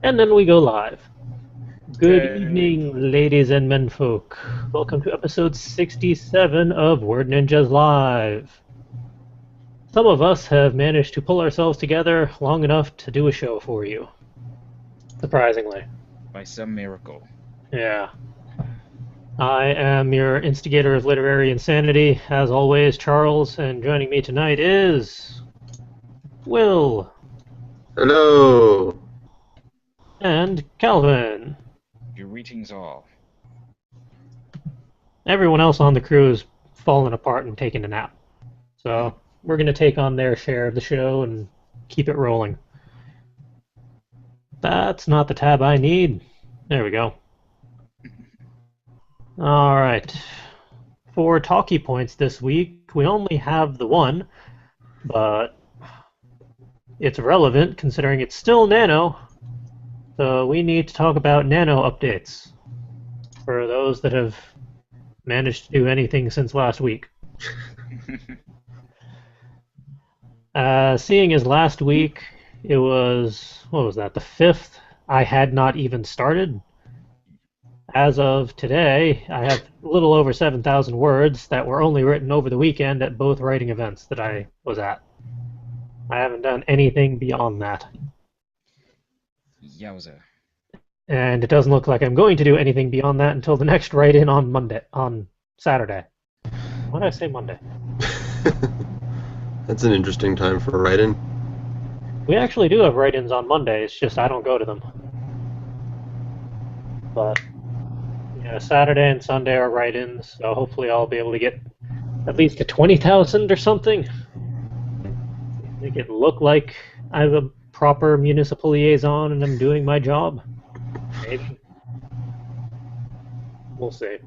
And then we go live. Good Yay. evening, ladies and menfolk. Welcome to episode 67 of Word Ninjas Live. Some of us have managed to pull ourselves together long enough to do a show for you. Surprisingly. By some miracle. Yeah. I am your instigator of literary insanity, as always, Charles, and joining me tonight is Will Hello. and Calvin. Greetings all. Everyone else on the crew is falling apart and taking a nap. So we're going to take on their share of the show and keep it rolling. That's not the tab I need. There we go. All right. For talkie points this week, we only have the one, but it's relevant considering it's still NaNo. So we need to talk about NaNo updates for those that have managed to do anything since last week. Seeing as last week it was, what was that, the 5th, I had not even started. As of today, I have a little over 7,000 words that were only written over the weekend at both writing events that I was at. I haven't done anything beyond that. Yowza. And it doesn't look like I'm going to do anything beyond that until the next write-in on Saturday. Why did I say Monday? That's an interesting time for writing. We actually do have write-ins on Monday, it's just I don't go to them. But yeah, Saturday and Sunday are write-ins, so hopefully I'll be able to get at least to 20,000 or something. Make it look like I'm a proper municipal liaison and I'm doing my job. Maybe. We'll see.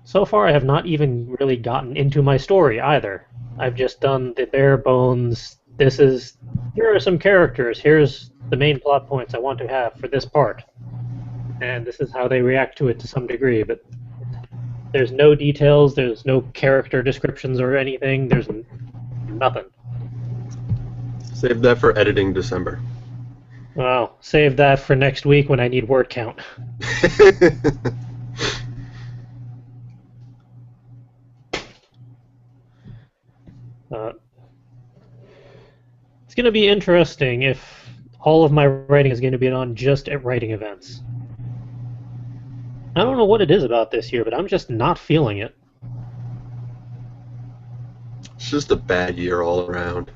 So far, I have not even really gotten into my story either. I've just done the bare bones. Here are some characters. Here's the main plot points I want to have for this part. And this is how they react to it to some degree, but there's no details, there's no character descriptions or anything, there's nothing. Save that for editing December. Well, save that for next week when I need word count. It's going to be interesting if all of my writing is going to be on just at writing events. I don't know what it is about this year, but I'm just not feeling it. It's just a bad year all around.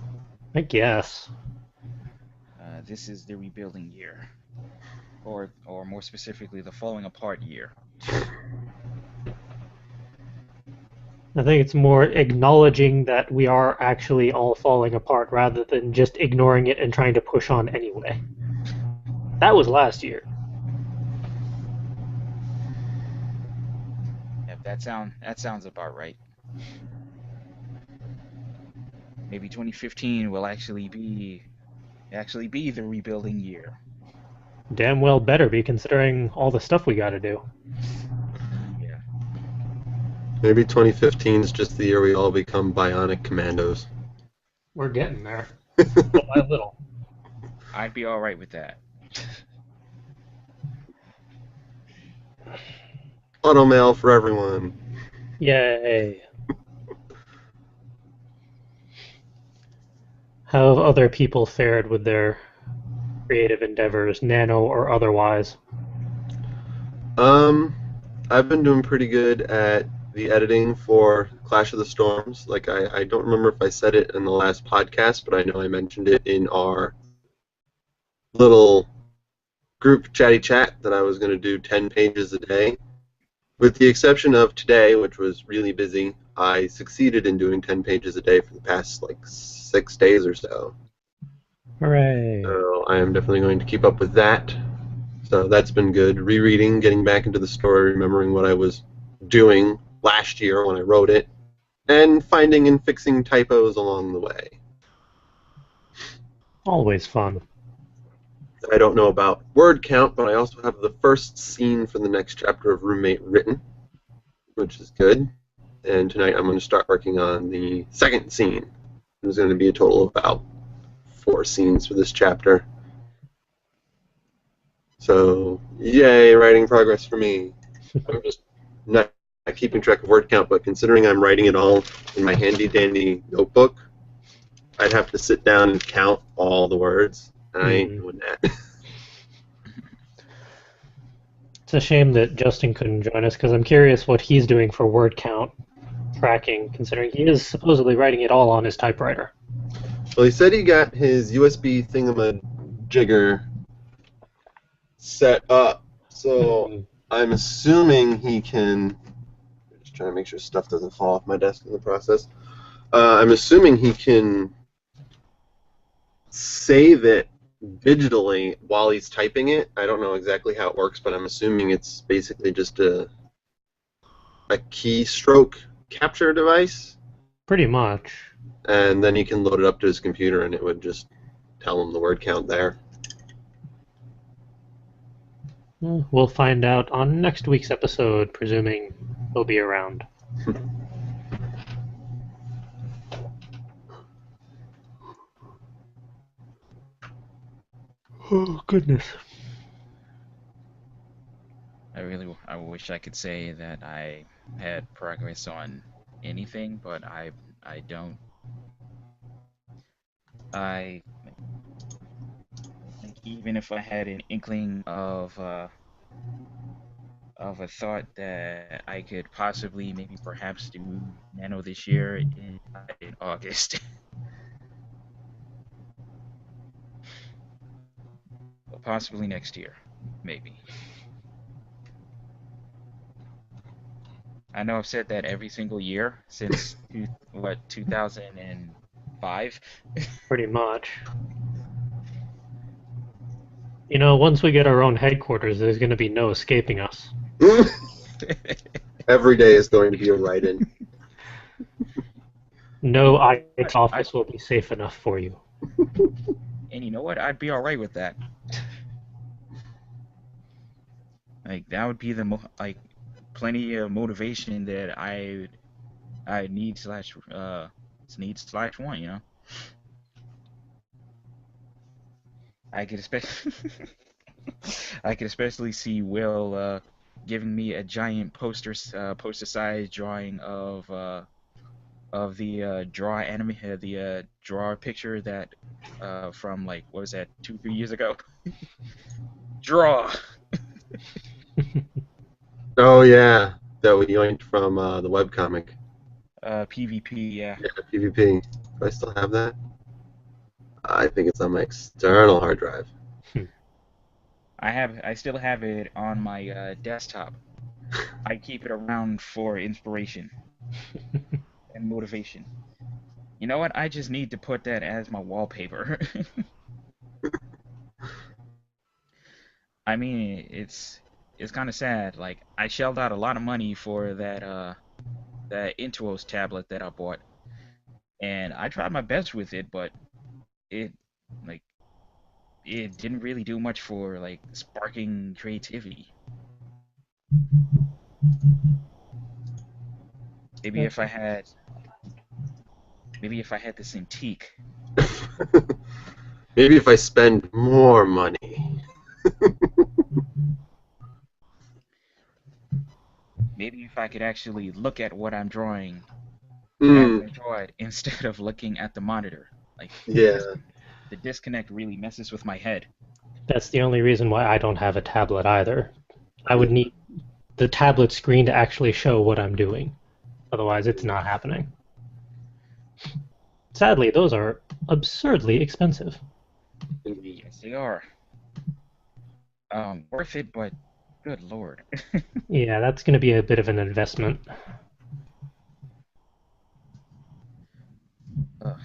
I guess. This is the rebuilding year. Or more specifically, the falling apart year. I think it's more acknowledging that we are actually all falling apart rather than just ignoring it and trying to push on anyway. That was last year. Yep, that sounds about right. Maybe 2015 will actually be the rebuilding year. Damn well better be considering all the stuff we gotta do. Yeah. Maybe 2015 is just the year we all become bionic commandos. We're getting there. Little by little. I'd be alright with that. Automail for everyone. Yay. How have other people fared with their creative endeavors, NaNo or otherwise? I've been doing pretty good at the editing for Clash of the Storms. Like, I don't remember if I said it in the last podcast, but I know I mentioned it in our little group chatty chat that I was going to do 10 pages a day. With the exception of today, which was really busy, I succeeded in doing 10 pages a day for the past, 6 days or so. Hooray. So I am definitely going to keep up with that. So that's been good. Rereading, getting back into the story, remembering what I was doing last year when I wrote it, and finding and fixing typos along the way. Always fun. I don't know about word count, but I also have the first scene for the next chapter of Roommate written, which is good. And tonight I'm going to start working on the second scene. There's going to be a total of about 4 scenes for this chapter. So, yay, writing progress for me. I'm just not keeping track of word count, but considering I'm writing it all in my handy-dandy notebook, I'd have to sit down and count all the words, and I ain't doing that. It's a shame that Justin couldn't join us, because I'm curious what he's doing for word count tracking, considering he is supposedly writing it all on his typewriter. Well, he said he got his USB thingamajigger set up, so I'm assuming he can... Just trying to make sure stuff doesn't fall off my desk in the process. I'm assuming he can save it digitally while he's typing it. I don't know exactly how it works, but I'm assuming it's basically just a keystroke capture device. Pretty much. And then he can load it up to his computer, and it would just tell him the word count there. We'll find out on next week's episode, presuming he'll be around. Oh, goodness. I wish I could say that I had progress on anything, but I don't. I think even if I had an inkling of a thought that I could possibly, maybe perhaps do Nano this year in August. Possibly next year, maybe. I know I've said that every single year since 2005. Pretty much. You know, once we get our own headquarters, there's going to be no escaping us. Every day is going to be a write-in. No IT office will be safe enough for you. And you know what? I'd be all right with that. Like, that would be the plenty of motivation that I need / want, you know. I could especially see Will giving me a giant poster size drawing of the draw picture that from, like, what was that, 2-3 years ago? Draw. Oh yeah, that we yoinked from the webcomic. PvP, yeah. Yeah, PvP. Do I still have that? I think it's on my external hard drive. I still have it on my desktop. I keep it around for inspiration and motivation. You know what? I just need to put that as my wallpaper. I mean, it's kind of sad. Like, I shelled out a lot of money for that Intuos tablet that I bought, and I tried my best with it, but it didn't really do much for, like, sparking creativity. Maybe if I had the Cintiq. Maybe if I spend more money. Maybe if I could actually look at what I'm drawing as I draw it instead of looking at the monitor. Like, yeah. The disconnect really messes with my head. That's the only reason why I don't have a tablet either. I would need the tablet screen to actually show what I'm doing. Otherwise, it's not happening. Sadly, those are absurdly expensive. Yes, they are. Worth it, but good lord. Yeah, that's going to be a bit of an investment. Ugh.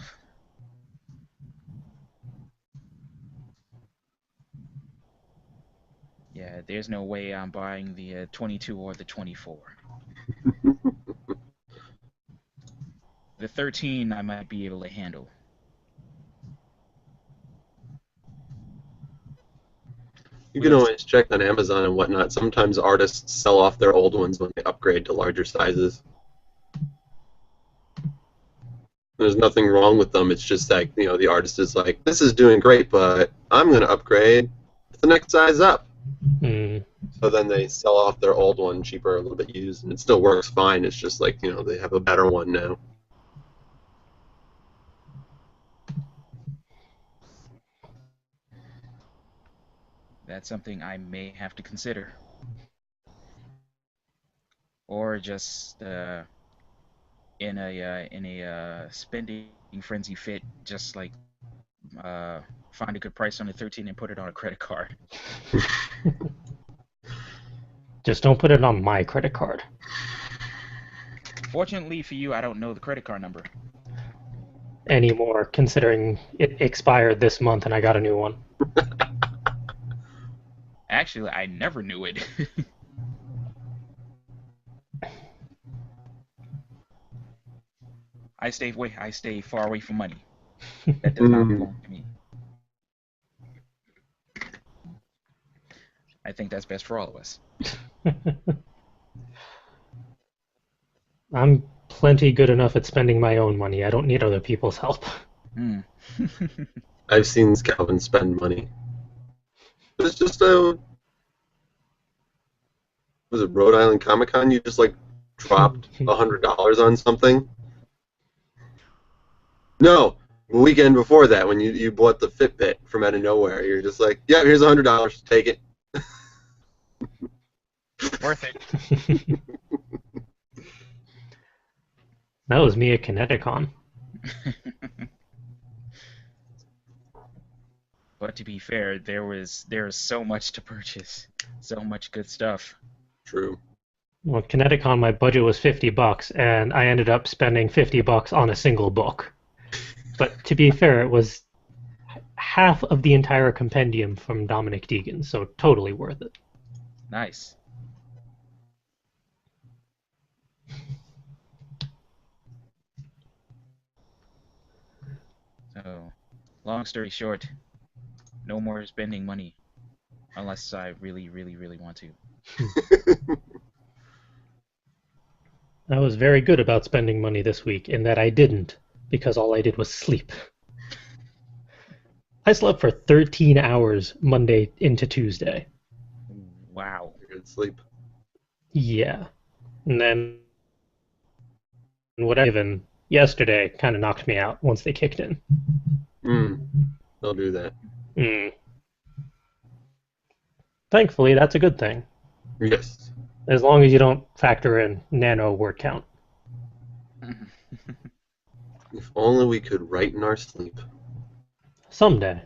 Yeah, there's no way I'm buying the 22 or the 24. The 13 I might be able to handle. You can always check on Amazon and whatnot. Sometimes artists sell off their old ones when they upgrade to larger sizes. There's nothing wrong with them. It's just like, you know, the artist is like, this is doing great, but I'm going to upgrade to the next size up. Hmm. So then they sell off their old one cheaper, a little bit used, and it still works fine. It's just like, they have a better one now. That's something I may have to consider, or just in a spending frenzy fit, just like uh, find a good price on the 13 and put it on a credit card. Just don't put it on my credit card. Fortunately for you, I don't know the credit card number. Anymore, considering it expired this month and I got a new one. Actually, I never knew it. I stay far away from money. That does not belong to me. I think that's best for all of us. I'm plenty good enough at spending my own money. I don't need other people's help. Hmm. I've seen Calvin spend money. It's just was it Rhode Island Comic Con? You just like dropped $100 on something? No, the weekend before that when you bought the Fitbit from out of nowhere. You're just like, yeah, here's $100, take it. Worth it. That was me at Kineticon. But to be fair, there was so much to purchase, so much good stuff. True. Well, Kineticon, my budget was $50, and I ended up spending $50 on a single book. But to be fair, it was half of the entire compendium from Dominic Deegan, so totally worth it. Nice. So, long story short, no more spending money unless I really, really, really want to. I was very good about spending money this week in that I didn't, because all I did was sleep. I slept for 13 hours Monday into Tuesday. Wow. Good sleep. Yeah. And then what I given yesterday kind of knocked me out once they kicked in. They'll do that. Thankfully, that's a good thing. Yes. As long as you don't factor in NaNo word count. If only we could write in our sleep. Someday.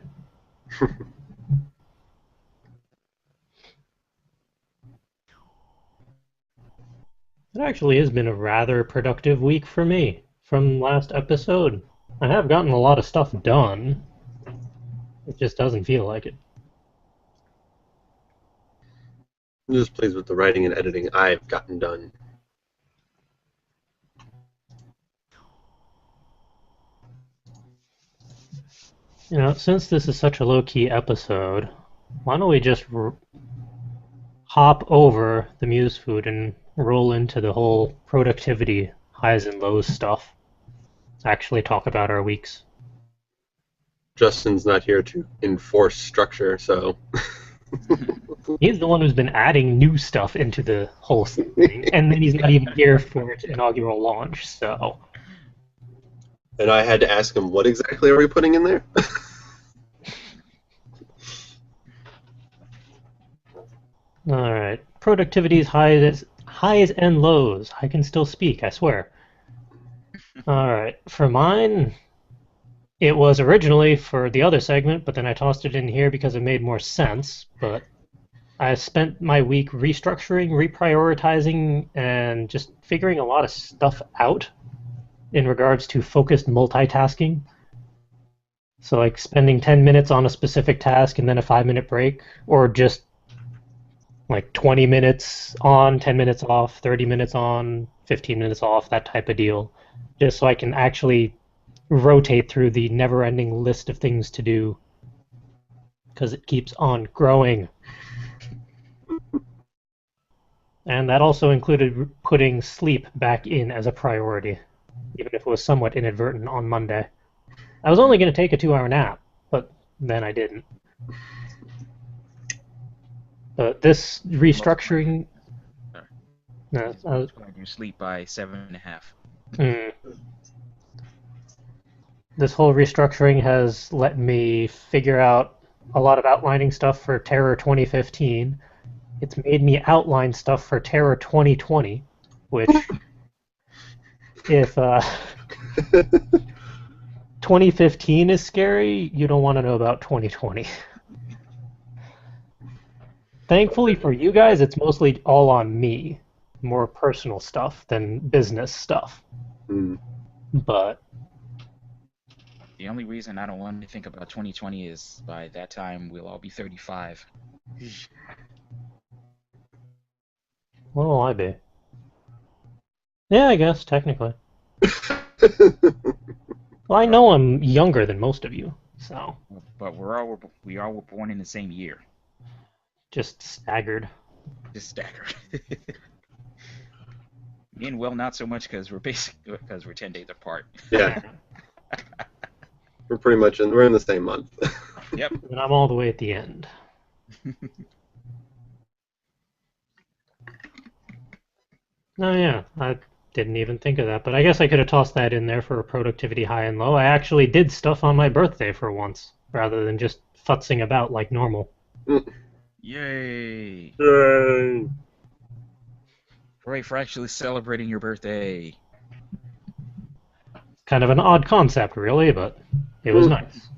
It actually has been a rather productive week for me from last episode. I have gotten a lot of stuff done. It just doesn't feel like it. I'm just pleased with the writing and editing I've gotten done. Since this is such a low-key episode, why don't we just hop over the Muse food and roll into the whole productivity highs and lows stuff. Actually talk about our weeks. Justin's not here to enforce structure, so... He's the one who's been adding new stuff into the whole thing, and then he's not even here for its inaugural launch, so... And I had to ask him, what exactly are we putting in there? Alright. Productivity's highs and lows. I can still speak, I swear. Alright. For mine, it was originally for the other segment, but then I tossed it in here because it made more sense. But I spent my week restructuring, reprioritizing, and just figuring a lot of stuff out in regards to focused multitasking. So like spending 10 minutes on a specific task and then a 5-minute break, or just like 20 minutes on, 10 minutes off, 30 minutes on, 15 minutes off, that type of deal. Just so I can actually rotate through the never-ending list of things to do, because it keeps on growing. And that also included putting sleep back in as a priority, even if it was somewhat inadvertent on Monday. I was only going to take a 2-hour nap, but then I didn't. This restructuring. No, Going to sleep by 7.5. This whole restructuring has let me figure out a lot of outlining stuff for Terror 2015. It's made me outline stuff for Terror 2020, which, if 2015 is scary, you don't want to know about 2020. Thankfully for you guys, it's mostly all on me. More personal stuff than business stuff. But The only reason I don't want to think about 2020 is by that time we'll all be 35. what will I be? Yeah, I guess, technically. Well, I know I'm younger than most of you, so. But we all were born in the same year. Just staggered. Just staggered. Me and Will not so much because we're 10 days apart. Yeah. We're in the same month. Yep. And I'm all the way at the end. Oh yeah, I didn't even think of that, but I guess I could have tossed that in there for a productivity high and low. I actually did stuff on my birthday for once, rather than just futzing about like normal. Yay! Yay! Hooray for actually celebrating your birthday. Kind of an odd concept, really, but it was nice.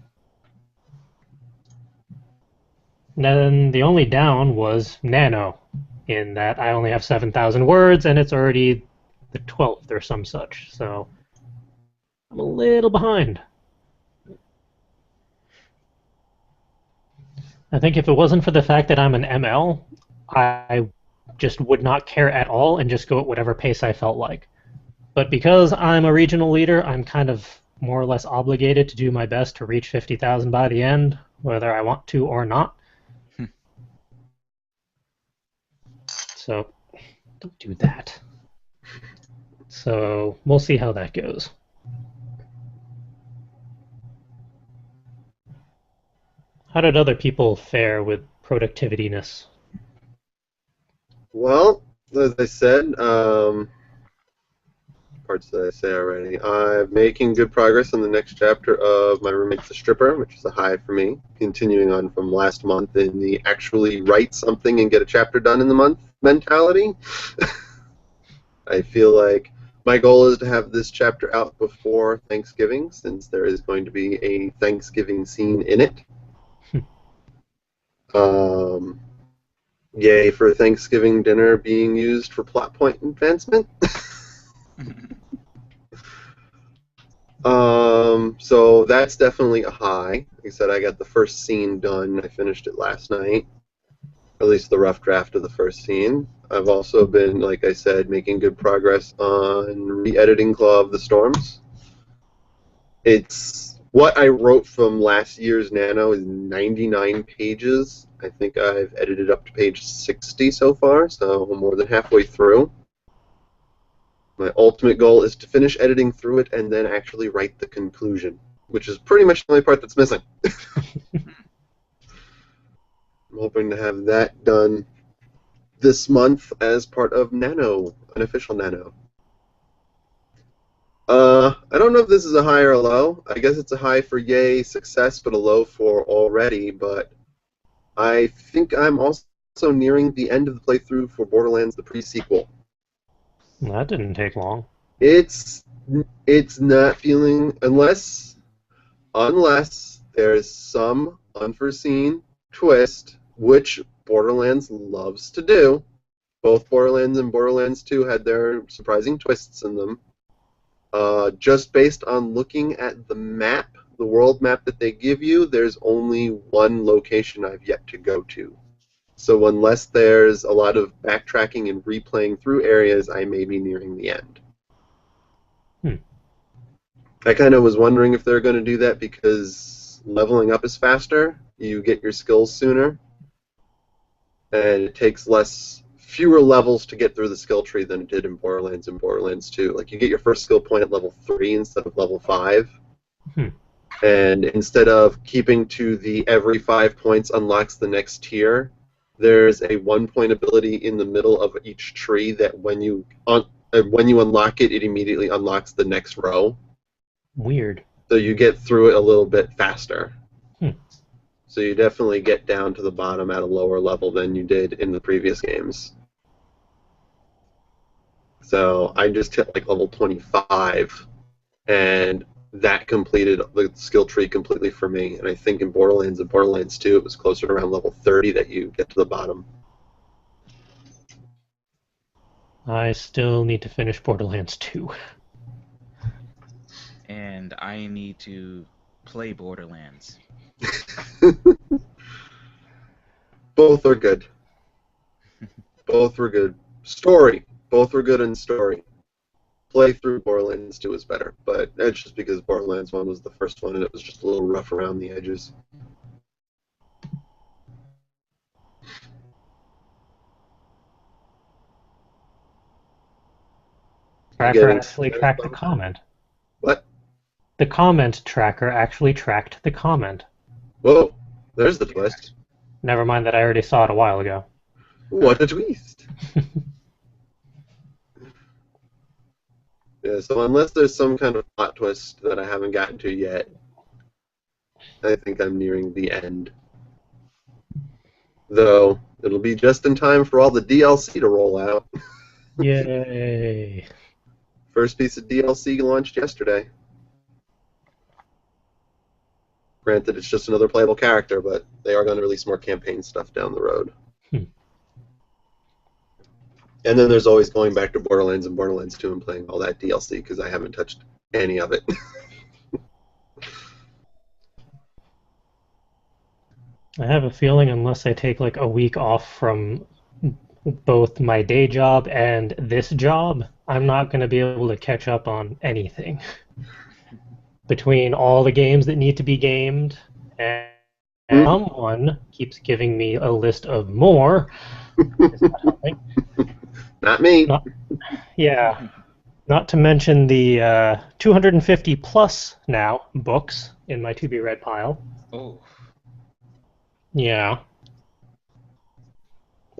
And then the only down was NaNo, in that I only have 7,000 words, and it's already the 12th or some such, so I'm a little behind. I think if it wasn't for the fact that I'm an ML, I just would not care at all and just go at whatever pace I felt like. But because I'm a regional leader, I'm kind of more or less obligated to do my best to reach 50,000 by the end, whether I want to or not. So, don't do that. So, we'll see how that goes. How did other people fare with productivityness? Well, as I said, parts that I say already, I'm making good progress on the next chapter of My Roommate's a Stripper, which is a high for me, continuing on from last month in the actually write something and get a chapter done in the month mentality. I feel like my goal is to have this chapter out before Thanksgiving, since there is going to be a Thanksgiving scene in it. Yay for Thanksgiving dinner being used for plot point advancement. So that's definitely a high. Like I said, I got the first scene done. I finished it last night. At least the rough draft of the first scene. I've also been, like I said, making good progress on re-editing Claw of the Storms. It's what I wrote from last year's NaNo is 99 pages. I think I've edited up to page 60 so far, so I'm more than halfway through. My ultimate goal is to finish editing through it and then actually write the conclusion, which is pretty much the only part that's missing. I'm hoping to have that done this month as part of NaNo, unofficial NaNo. I don't know if this is a high or a low. I guess it's a high for yay, success, but a low for already, but I think I'm also nearing the end of the playthrough for Borderlands, the pre-sequel. That didn't take long. It's not feeling, unless there's some unforeseen twist, which Borderlands loves to do. Both Borderlands and Borderlands 2 had their surprising twists in them. Just based on looking at the map, the world map that they give you, there's only one location I've yet to go to. So unless there's a lot of backtracking and replaying through areas, I may be nearing the end. I kind of was wondering if they're going to do that because leveling up is faster, you get your skills sooner, and it takes fewer levels to get through the skill tree than it did in Borderlands and Borderlands 2. Like, you get your first skill point at level 3 instead of level 5. And instead of keeping to the every 5 points unlocks the next tier, there's a 1-point ability in the middle of each tree that when you unlock it, it immediately unlocks the next row. Weird. So you get through it a little bit faster. Hmm. So you definitely get down to the bottom at a lower level than you did in the previous games. So I just hit like level 25, and that completed the skill tree completely for me. And I think in Borderlands and Borderlands 2, it was closer to around level 30 that you get to the bottom. I still need to finish Borderlands 2. And I need to play Borderlands. Both are good. Both were good. Story. Both were good in story. Playthrough Borderlands 2 is better, but that's just because Borderlands 1 was the first one and it was just a little rough around the edges. Tracker actually tracked the comment. What? The comment tracker actually tracked the comment. Whoa, there's the twist. Never mind that I already saw it a while ago. What a twist. Yeah, so unless there's some kind of plot twist that I haven't gotten to yet, I think I'm nearing the end. Though, it'll be just in time for all the DLC to roll out. Yay. First piece of DLC launched yesterday. Granted, it's just another playable character, but they are going to release more campaign stuff down the road. And then there's always going back to Borderlands and Borderlands 2 and playing all that DLC, because I haven't touched any of it. I have a feeling unless I take like a week off from both my day job and this job, I'm not going to be able to catch up on anything. Between all the games that need to be gamed, and someone keeps giving me a list of more. It's not helping. Not me. Yeah. Not to mention the 250 plus now books in my to-be-read pile. Oh. Yeah.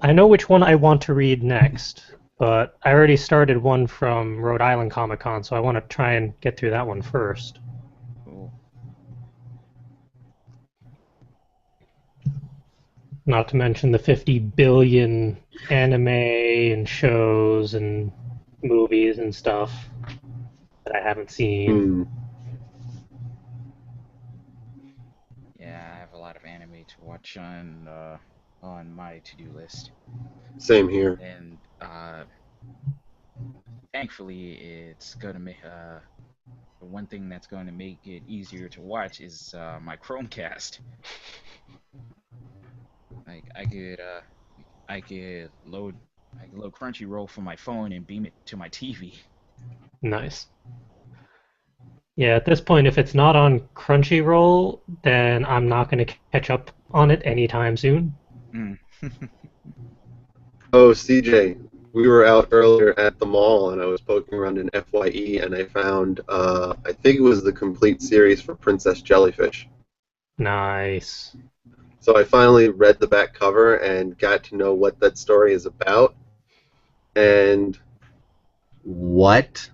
I know which one I want to read next, but I already started one from Rhode Island Comic-Con, so I want to try and get through that one first. Cool. Not to mention the 50 billion anime and shows and movies and stuff that I haven't seen. Yeah, I have a lot of anime to watch on my to-do list. Same here. And thankfully, it's gonna make the one thing that's going to make it easier to watch is my Chromecast. Like I could load Crunchyroll from my phone and beam it to my TV. Nice. Yeah, at this point, if it's not on Crunchyroll, then I'm not going to catch up on it anytime soon. Oh, CJ, we were out earlier at the mall, and I was poking around in FYE, and I found, I think it was the complete series for Princess Jellyfish. Nice. So I finally read the back cover and got to know what that story is about. And what?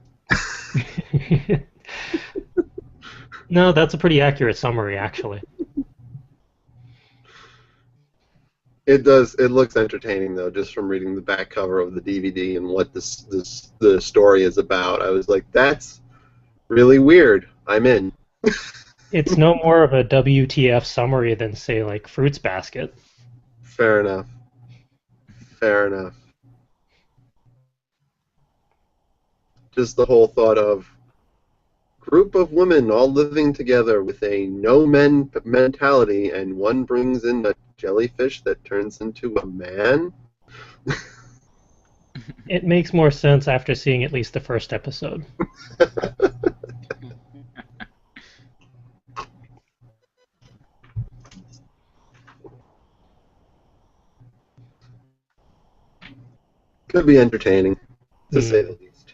No, that's a pretty accurate summary, actually. It does. It looks entertaining, though, just from reading the back cover of the DVD and what the story is about. I was like, that's really weird. I'm in. It's no more of a WTF summary than, say, like Fruits Basket. Fair enough. Fair enough. Just the whole thought of group of women all living together with a no-men mentality, and one brings in a jellyfish that turns into a man? It makes more sense after seeing at least the first episode. Could be entertaining, to say the least.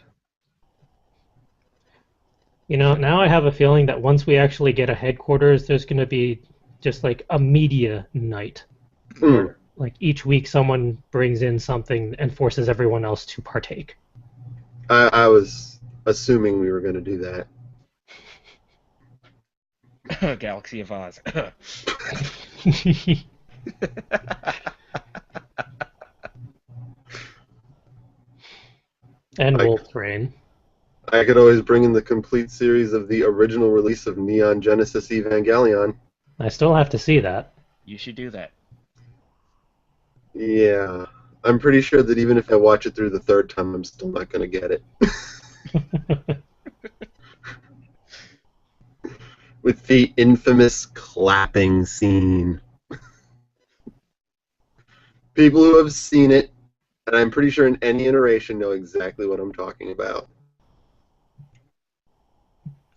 You know, now I have a feeling that once we actually get a headquarters, there's going to be just like a media night. like each week someone brings in something and forces everyone else to partake. I was assuming we were going to do that. Galaxy of Oz. And I, Wolf's Rain. I could always bring in the complete series of the original release of Neon Genesis Evangelion. I still have to see that. You should do that. Yeah. I'm pretty sure that even if I watch it through the third time, I'm still not going to get it. With the infamous clapping scene. People who have seen it, and I'm pretty sure in any iteration, know exactly what I'm talking about.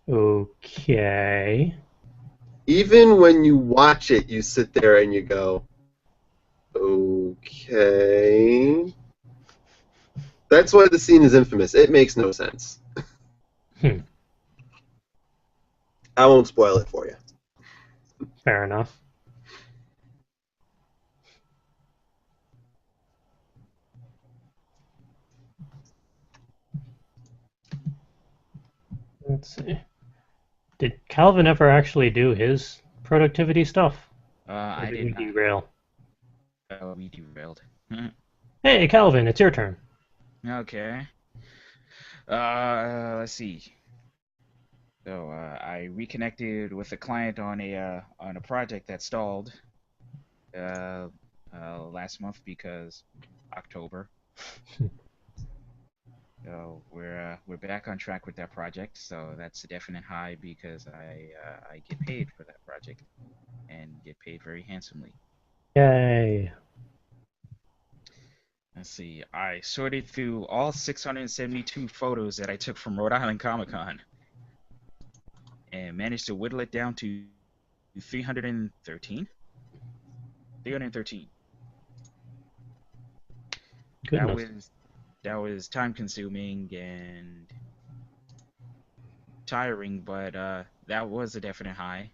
Okay. Even when you watch it, you sit there and you go, okay. That's why the scene is infamous. It makes no sense. I won't spoil it for you. Fair enough. Let's see. Did Calvin ever actually do his productivity stuff? Or I did did we not. derail? We derailed. Hey, Calvin, it's your turn. Okay. Let's see. So I reconnected with a client on a project that stalled last month because October. So we're back on track with that project. So that's a definite high because I get paid for that project and get paid very handsomely. Yay. Let's see. I sorted through all 672 photos that I took from Rhode Island Comic Con and managed to whittle it down to 313. 313. Goodness. That was time consuming and tiring, but that was a definite high.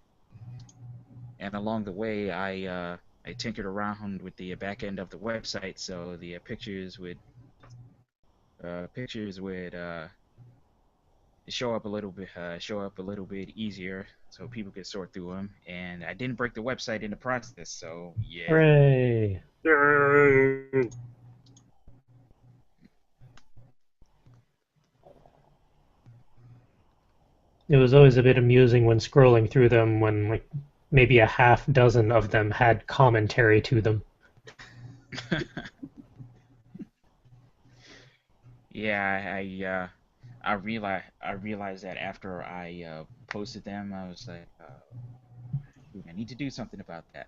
And along the way, I tinkered around with the back end of the website, so the pictures would show up a little bit easier, so people could sort through them. And I didn't break the website in the process, so yeah. Hooray. It was always a bit amusing when scrolling through them when like maybe a half dozen of them had commentary to them. Yeah, I realized that after I posted them, I was like, I need to do something about that.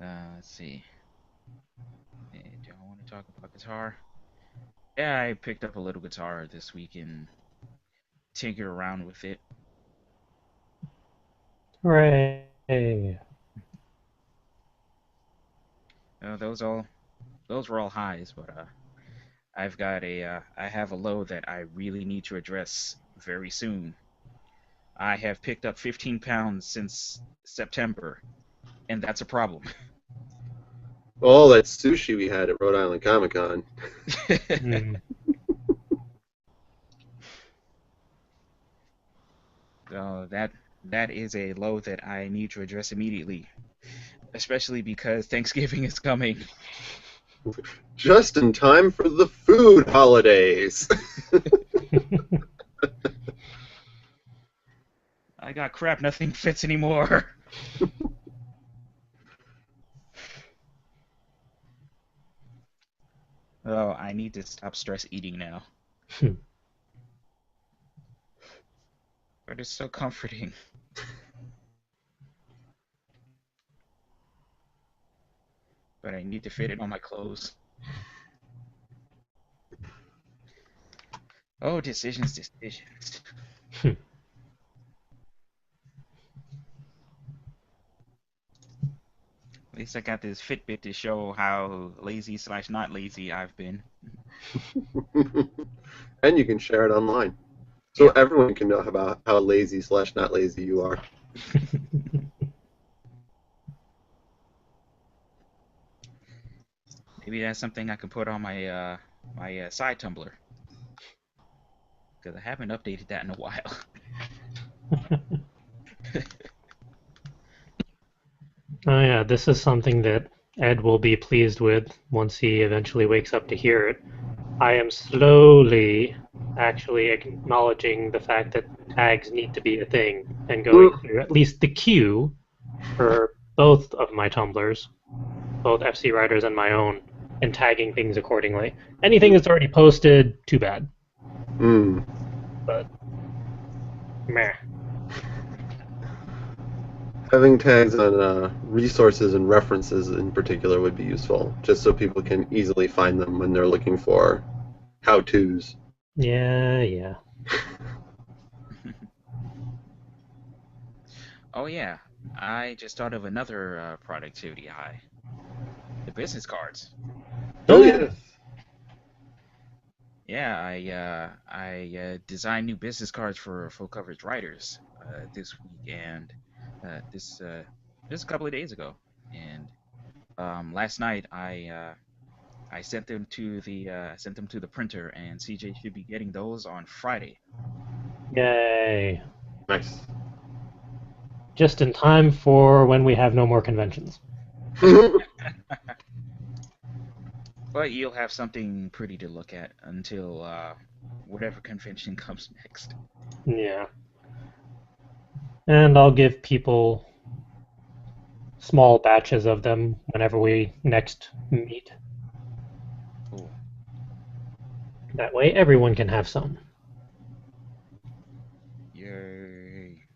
Let's see. Do I want to talk about guitar? Yeah, I picked up a little guitar this week and tinkered around with it. Hooray. Those were all highs, but I have a low that I really need to address very soon. I have picked up 15 pounds since September, and that's a problem. All that sushi we had at Rhode Island Comic Con. So that is a low that I need to address immediately, especially because Thanksgiving is coming. Just in time for the food holidays. I got crap, nothing fits anymore. Oh, I need to stop stress eating now. But it's so comforting. But I need to fit it on my clothes. Oh, decisions. At least I got this Fitbit to show how lazy/not lazy I've been. And you can share it online. So Yeah. everyone can know about how lazy/not lazy you are. Maybe that's something I can put on my side Tumblr, because I haven't updated that in a while. Oh yeah, this is something that Ed will be pleased with once he eventually wakes up to hear it. I am slowly actually acknowledging the fact that tags need to be a thing and going through at least the queue for both of my Tumblrs, both FC Writers and my own, and tagging things accordingly. Anything that's already posted, too bad. Mm. But meh. Having tags on resources and references in particular would be useful, just so people can easily find them when they're looking for how-tos. Yeah. Oh yeah, I just thought of another productivity high. The business cards. Oh yes. Yeah, I designed new business cards for full coverage writers this week, and this just a couple of days ago. And last night I sent them to the printer, and CJ should be getting those on Friday. Yay. Nice. Just in time for when we have no more conventions. But you'll have something pretty to look at until whatever convention comes next. Yeah. And I'll give people small batches of them whenever we next meet. Cool. That way everyone can have some. Yay.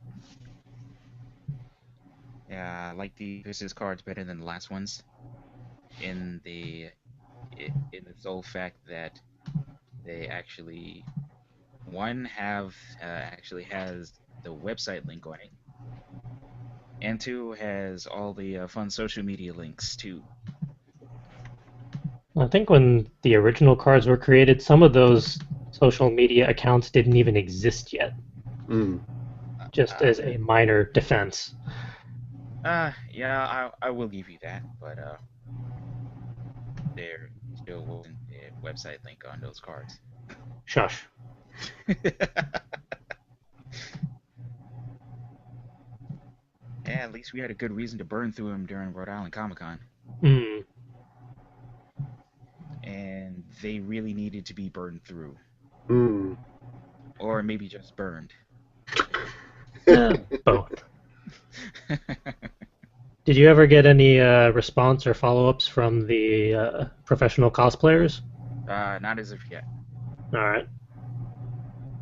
Yeah, I like the business cards better than the last ones. In the sole fact that they actually actually has the website link on it, and two has all the fun social media links too. I think when the original cards were created, some of those social media accounts didn't even exist yet, Mm. just as a minor defense. Yeah, I will give you that, but there still wasn't a website link on those cards. Shush. Yeah, at least we had a good reason to burn through them during Rhode Island Comic Con. Mm. And they really needed to be burned through. Mm. Or maybe just burned. Both. Did you ever get any response or follow-ups from the professional cosplayers? Not as of yet. All right.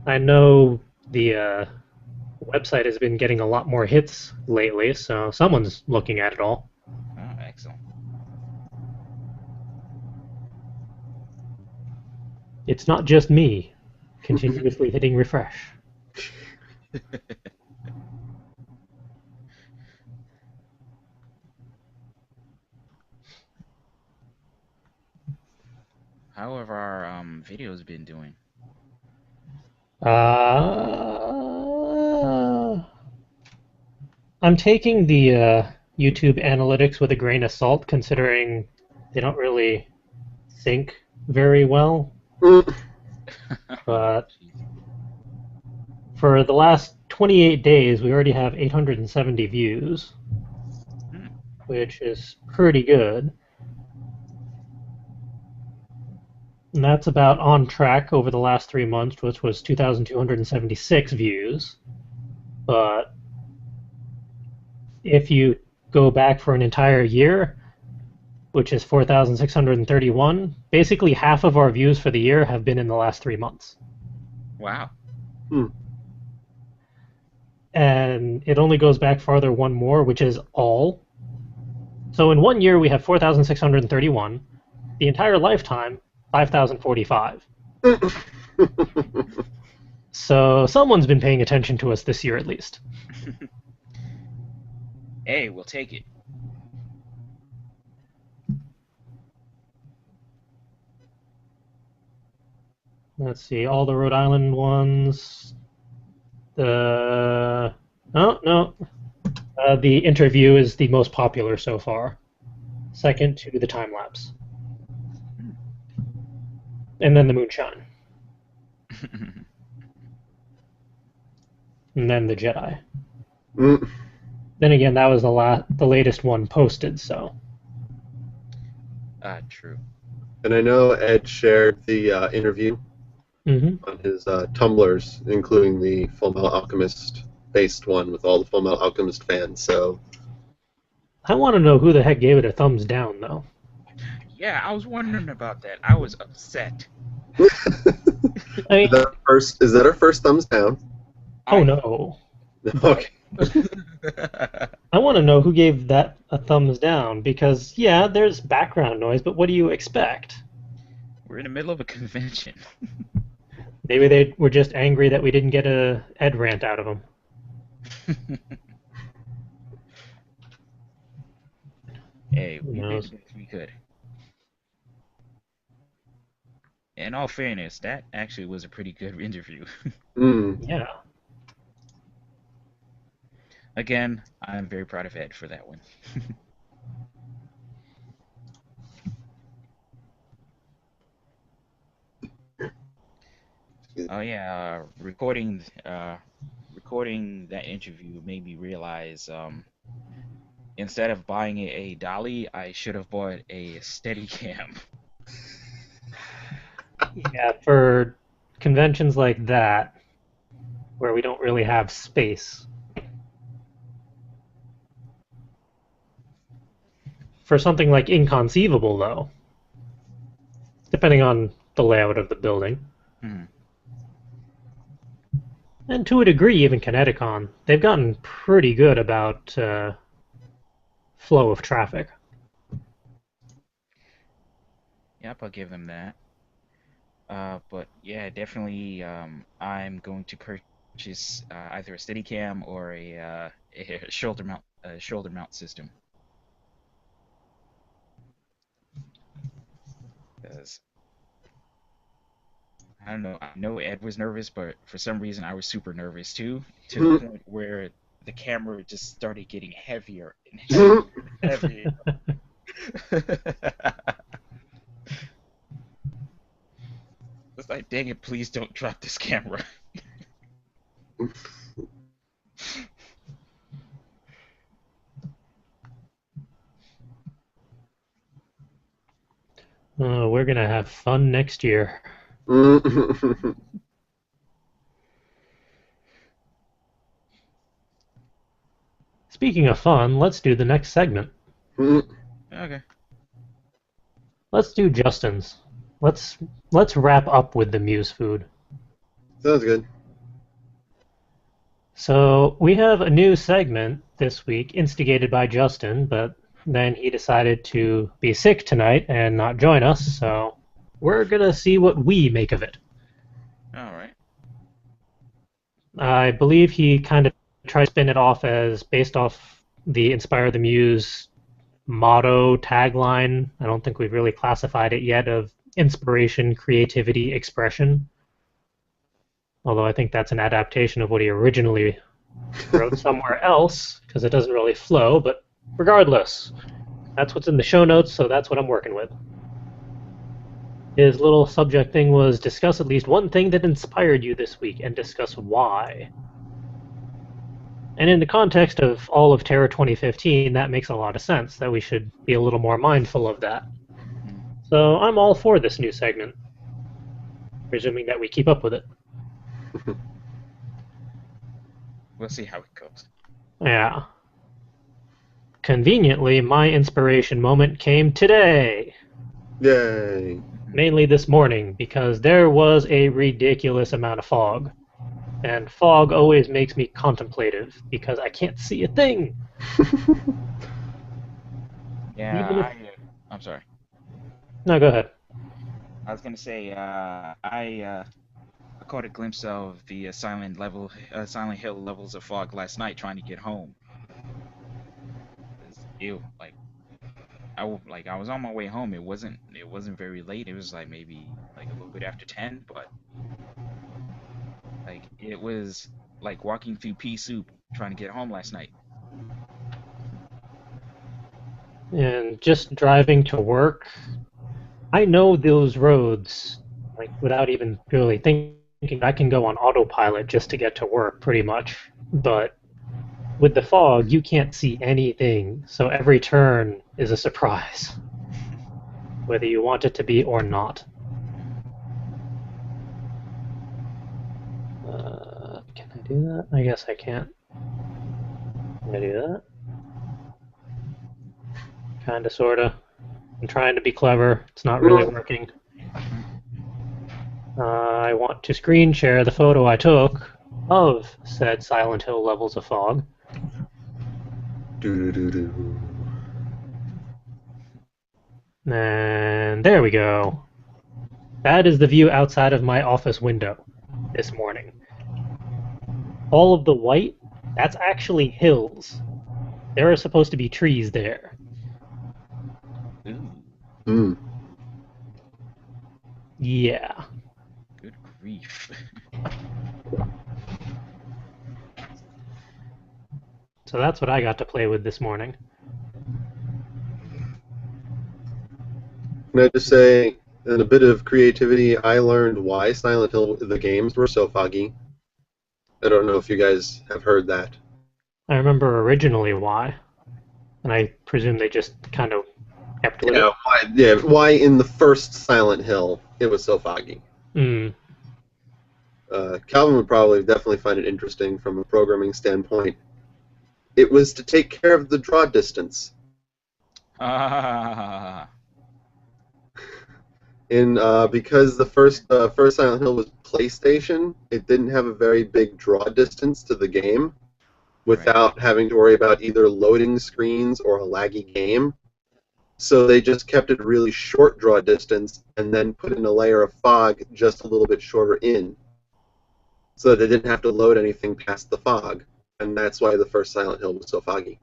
I know the website has been getting a lot more hits lately, so someone's looking at it all. Oh, excellent. It's not just me continuously hitting refresh. How have our videos been doing? I'm taking the YouTube analytics with a grain of salt, considering they don't really sync very well. But for the last 28 days, we already have 870 views, which is pretty good. And that's about on track over the last 3 months, which was 2,276 views. But if you go back for an entire year, which is 4,631, basically half of our views for the year have been in the last 3 months. Wow. And it only goes back farther one more, which is all. So in 1 year, we have 4,631. The entire lifetime, 5,045. So someone's been paying attention to us this year at least. Hey, we'll take it. Let's see, all the Rhode Island ones. Oh, no. The interview is the most popular so far. Second to the time lapse. And then the moonshine. And then the Jedi. Mm. Then again, that was the latest one posted, so. True. And I know Ed shared the interview Mm-hmm. on his Tumblrs, including the Full Metal Alchemist based one with all the Full Metal Alchemist fans. So I want to know who the heck gave it a thumbs down, though. Yeah, I was wondering about that. I was upset. I mean, is that our first thumbs down? oh no. Okay. I want to know who gave that a thumbs down, because, yeah, there's background noise, but what do you expect? We're in the middle of a convention. Maybe they were just angry that we didn't get a Ed rant out of them. Hey, Who we did knows? the best we could. In all fairness, that actually was a pretty good interview. Yeah. Again, I'm very proud of Ed for that one. Oh yeah, recording that interview made me realize instead of buying a dolly, I should have bought a Steadicam. Yeah, for conventions like that, where we don't really have space. For something like Inconceivable, though, depending on the layout of the building, Hmm. and to a degree, even Kineticon, they've gotten pretty good about flow of traffic. Yep, I'll give them that. But yeah, definitely, I'm going to purchase either a Steadicam or a shoulder mount system. Because I don't know, I know Ed was nervous, but for some reason I was super nervous too, to the point where the camera just started getting heavier and heavier. It's like, dang it, please don't drop this camera. We're gonna have fun next year. Speaking of fun, let's do the next segment. Okay. Let's do Justin's. Let's wrap up with the Muse food. Sounds good. So we have a new segment this week, instigated by Justin, but then he decided to be sick tonight and not join us, so we're gonna see what we make of it. All right. I believe he kind of tried to spin it off as based off the Inspire the Muse motto, tagline. I don't think we've really classified it yet, of inspiration, creativity, expression. Although I think that's an adaptation of what he originally wrote somewhere else, because it doesn't really flow, but regardless, that's what's in the show notes, so that's what I'm working with. His little subject thing was discuss at least one thing that inspired you this week, and discuss why. And in the context of all of Terror 2015, that makes a lot of sense, that we should be a little more mindful of that. So I'm all for this new segment, presuming that we keep up with it. We'll see how it goes. Yeah. Conveniently, my inspiration moment came today. Yay. Mainly this morning, because there was a ridiculous amount of fog. And fog always makes me contemplative, because I can't see a thing. Yeah, I'm sorry. No, go ahead. I was gonna say, I caught a glimpse of the Silent Hill levels of fog last night trying to get home. Ew, I was on my way home. It wasn't very late. It was maybe a little bit after 10, but it was like walking through pea soup trying to get home last night. And just driving to work, I know those roads, like without even really thinking. I can go on autopilot just to get to work, pretty much. But with the fog, you can't see anything, so every turn is a surprise, whether you want it to be or not. Can I do that? I guess I can't. Can I do that? Kinda, sorta. I'm trying to be clever. It's not really working. I want to screen share the photo I took of said Silent Hill levels of fog. Do-do-do-do. And there we go. That is the view outside of my office window this morning. All of the white, that's actually hills. There are supposed to be trees there. Ooh, Mm. Yeah. good grief. So that's what I got to play with this morning. Can I just say, in a bit of creativity, I learned why Silent Hill, the games, were so foggy. I don't know if you guys have heard that. I remember originally why, and I presume they just kind of kept with it. Why in the first Silent Hill it was so foggy. Mm. Calvin would probably definitely find it interesting from a programming standpoint. It was to take care of the draw distance. Ah, Because the first Silent Hill was PlayStation, it didn't have a very big draw distance to the game without having to worry about either loading screens or a laggy game. So they just kept it really short draw distance and then put in a layer of fog just a little bit shorter in, so that they didn't have to load anything past the fog. And that's why the first Silent Hill was so foggy.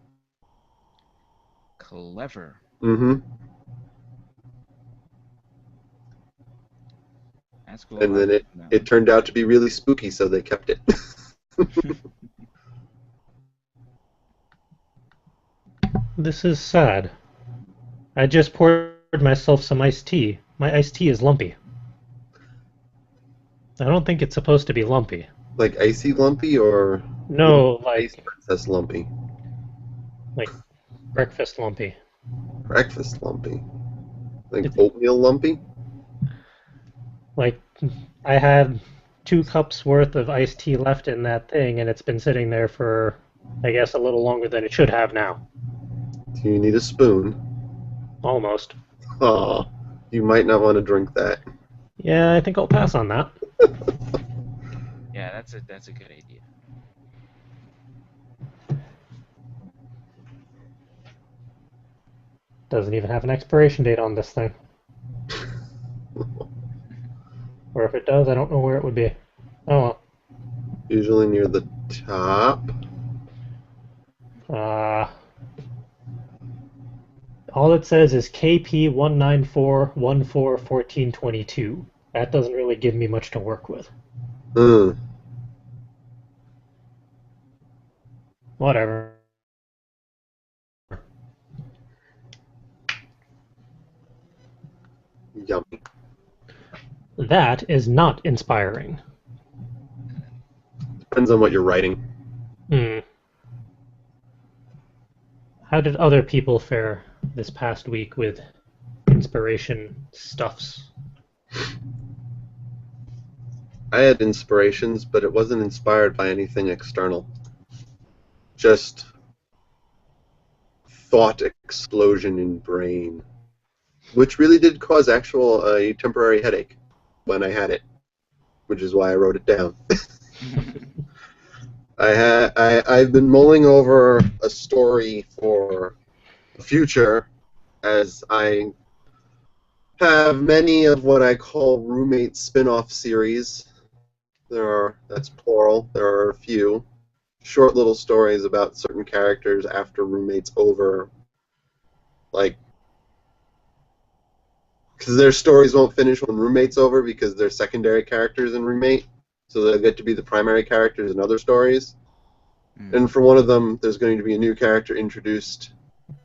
clever. Mm-hmm. That's cool. And then it turned out to be really spooky, so they kept it. This is sad. I just poured myself some iced tea. My iced tea is lumpy. I don't think it's supposed to be lumpy. Like icy lumpy or No, Ice like Princess lumpy? breakfast lumpy. Breakfast lumpy? Like It's- oatmeal lumpy? Like, I had 2 cups worth of iced tea left in that thing, and it's been sitting there for, I guess, a little longer than it should have now. Do you need a spoon? Almost. Aw, you might not want to drink that. Yeah, I think I'll pass on that. Yeah, that's a good idea. Doesn't even have an expiration date on this thing. Or if it does, I don't know where it would be. Oh well. Usually near the top. All it says is KP 194141422. That doesn't really give me much to work with. Whatever. Yummy. That is not inspiring. Depends on what you're writing. How did other people fare this past week with inspiration stuffs? I had inspirations, but it wasn't inspired by anything external. Just thought explosion in brain, which really did cause a temporary headache when I had it, which is why I wrote it down. I've been mulling over a story for the future, as I have many of what I call roommate spin-off series. That's plural, there are a few short little stories about certain characters after roommate's over, like, because their stories won't finish when roommate's over because they're secondary characters in roommate, so they'll get to be the primary characters in other stories. And for one of them, there's going to be a new character introduced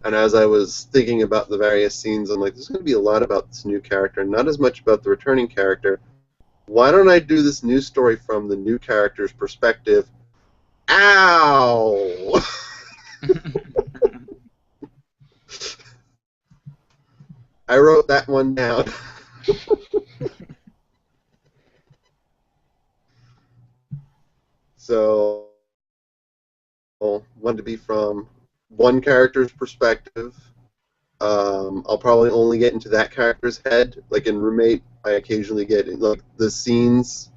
And as I was thinking about the various scenes, I'm like, there's going to be a lot about this new character, not as much about the returning character. Why don't I do this new story from the new character's perspective? Ow! I wrote that one down. So, wanted to be from one character's perspective. I'll probably only get into that character's head. Like in Roommate, I occasionally get like the scenes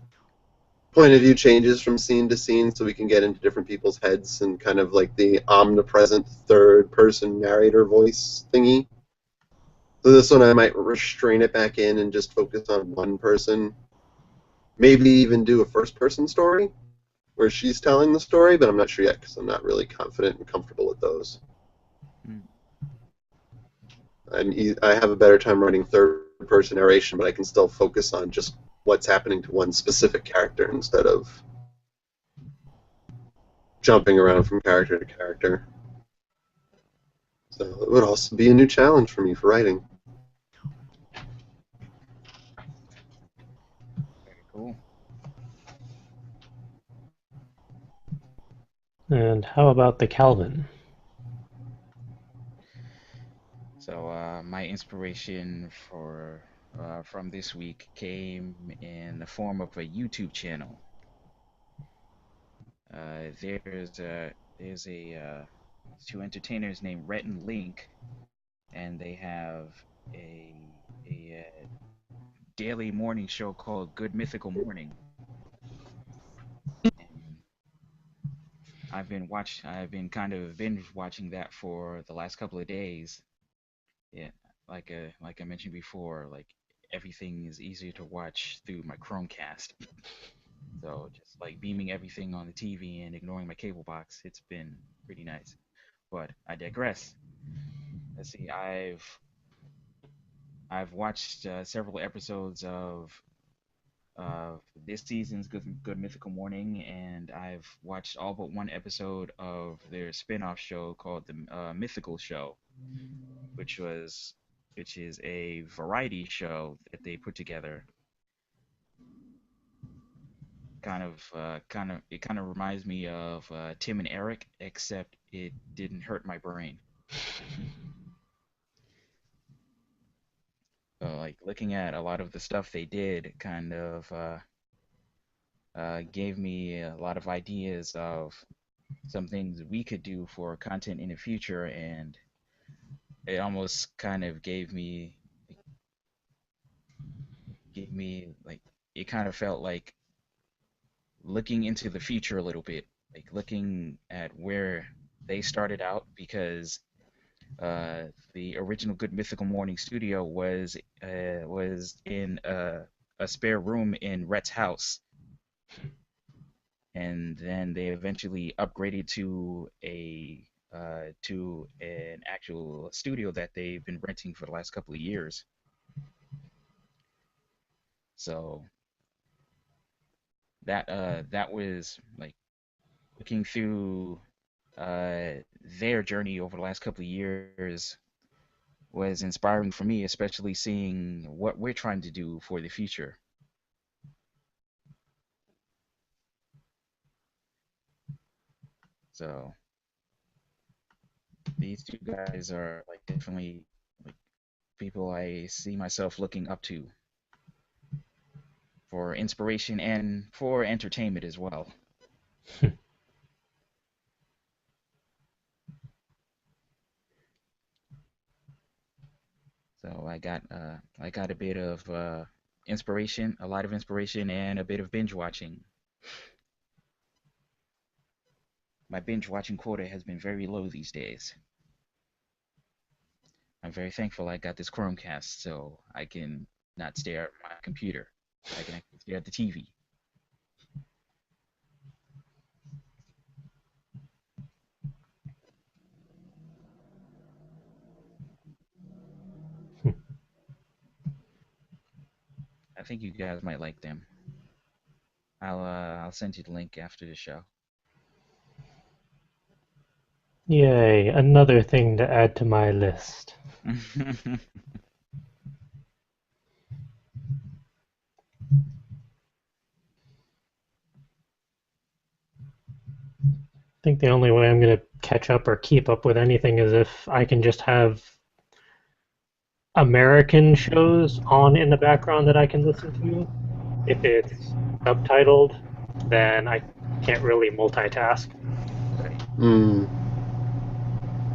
point of view changes from scene to scene, so we can get into different people's heads and kind of like the omnipresent third person narrator voice thingy. So this one I might restrain it back in and just focus on one person. Maybe even do a first person story where she's telling the story, but I'm not sure yet because I'm not really confident and comfortable with those. I have a better time writing third-person narration, but I can still focus on just what's happening to one specific character instead of jumping around from character to character. So it would also be a new challenge for me for writing. Very cool. And how about the Calvin? So my inspiration for from this week came in the form of a YouTube channel. There's two entertainers named Rhett and Link, and they have a a daily morning show called Good Mythical Morning. And I've been kind of binge watching that for the last couple of days. Yeah, like I mentioned before, like everything is easier to watch through my Chromecast. So just like beaming everything on the TV and ignoring my cable box, it's been pretty nice. But I digress. Let's see, I've watched several episodes of this season's Good Mythical Morning, and I've watched all but one episode of their spin-off show called the Mythical Show, which was which is a variety show that they put together. It kind of reminds me of Tim and Eric, except it didn't hurt my brain. So like looking at a lot of the stuff they did kind of gave me a lot of ideas of some things we could do for content in the future, and it almost kind of gave me like it kind of felt like looking into the future a little bit, like looking at where they started out, because the original Good Mythical Morning studio was in a spare room in Rhett's house, and then they eventually upgraded to an actual studio that they've been renting for the last couple of years. So that was like looking through their journey over the last couple of years was inspiring for me, especially seeing what we're trying to do for the future. So these two guys are like definitely like people I see myself looking up to for inspiration and for entertainment as well. So I got a bit of inspiration, a lot of inspiration, and a bit of binge watching. My binge watching quota has been very low these days. I'm very thankful I got this Chromecast so I can not stare at my computer. I can actually stare at the TV. I think you guys might like them. I'll send you the link after the show. Yay, another thing to add to my list. I think the only way I'm going to catch up or keep up with anything is if I can just have American shows on in the background that I can listen to. If it's subtitled, then I can't really multitask, Right. Hmm.